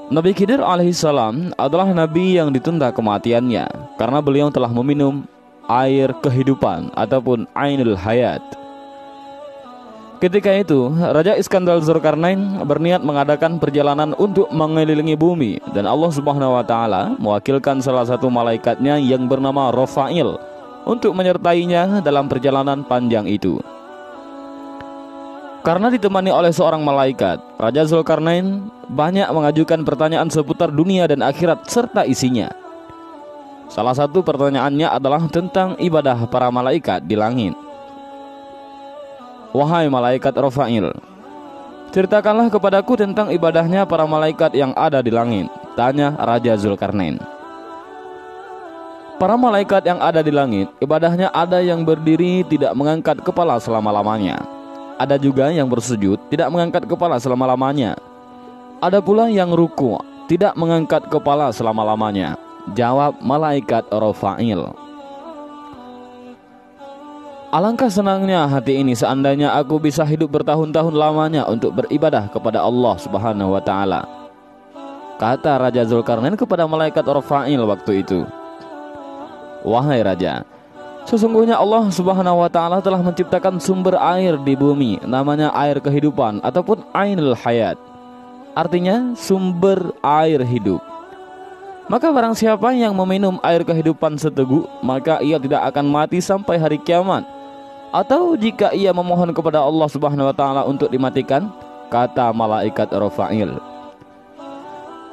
Nabi Khidir alaihissalam adalah nabi yang ditunda kematiannya karena beliau telah meminum air kehidupan ataupun ainul hayat. Ketika itu, Raja Iskandar Zulkarnain berniat mengadakan perjalanan untuk mengelilingi bumi, dan Allah Subhanahu wa taala mewakilkan salah satu malaikatnya yang bernama Rafail untuk menyertainya dalam perjalanan panjang itu. Karena ditemani oleh seorang malaikat, Raja Zulkarnain banyak mengajukan pertanyaan seputar dunia dan akhirat serta isinya. Salah satu pertanyaannya adalah tentang ibadah para malaikat di langit. Wahai malaikat Rafail, ceritakanlah kepadaku tentang ibadahnya para malaikat yang ada di langit, tanya Raja Zulkarnain. Para malaikat yang ada di langit, ibadahnya ada yang berdiri tidak mengangkat kepala selama-lamanya. Ada juga yang bersujud tidak mengangkat kepala selama-lamanya. Ada pula yang ruku tidak mengangkat kepala selama-lamanya, jawab malaikat Rafail. Alangkah senangnya hati ini seandainya aku bisa hidup bertahun-tahun lamanya untuk beribadah kepada Allah Subhanahu wa taala, kata Raja Zulkarnain kepada malaikat Rafail waktu itu. Wahai raja, sesungguhnya Allah Subhanahu wa taala telah menciptakan sumber air di bumi, namanya air kehidupan ataupun ainul hayat, artinya sumber air hidup. Maka barang siapa yang meminum air kehidupan seteguk, maka ia tidak akan mati sampai hari kiamat. Atau jika ia memohon kepada Allah Subhanahu wa taala untuk dimatikan, kata malaikat Rafail.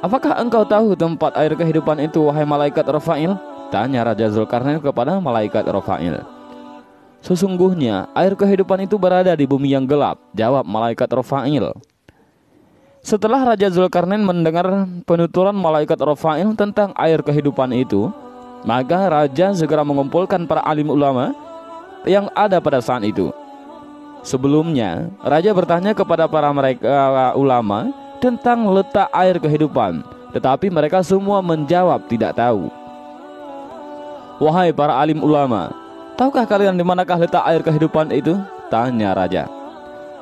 Apakah engkau tahu tempat air kehidupan itu, wahai malaikat Rafail? Tanya Raja Zulkarnain kepada malaikat Rafail. Sesungguhnya air kehidupan itu berada di bumi yang gelap, jawab malaikat Rafail. Setelah Raja Zulkarnain mendengar penuturan malaikat Rafail tentang air kehidupan itu, maka raja segera mengumpulkan para alim ulama yang ada pada saat itu. Sebelumnya, raja bertanya kepada para mereka ulama tentang letak air kehidupan, tetapi mereka semua menjawab tidak tahu. Wahai para alim ulama, tahukah kalian di manakah letak air kehidupan itu? Tanya raja.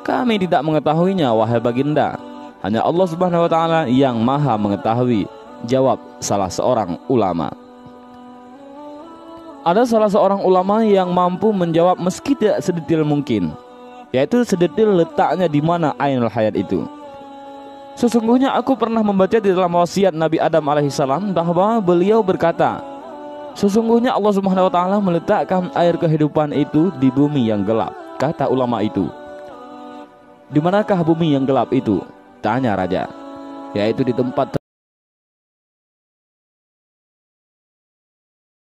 Kami tidak mengetahuinya, wahai baginda. Hanya Allah Subhanahu wa taala yang maha mengetahui, jawab salah seorang ulama. Ada salah seorang ulama yang mampu menjawab meski tidak sedetail mungkin, yaitu sedetail letaknya di mana ainul hayat itu. Sesungguhnya aku pernah membaca di dalam wasiat Nabi Adam alaihissalam bahwa beliau berkata, sesungguhnya Allah Subhanahu wa taala meletakkan air kehidupan itu di bumi yang gelap, kata ulama itu. Di manakah bumi yang gelap itu? Tanya raja. Yaitu di tempat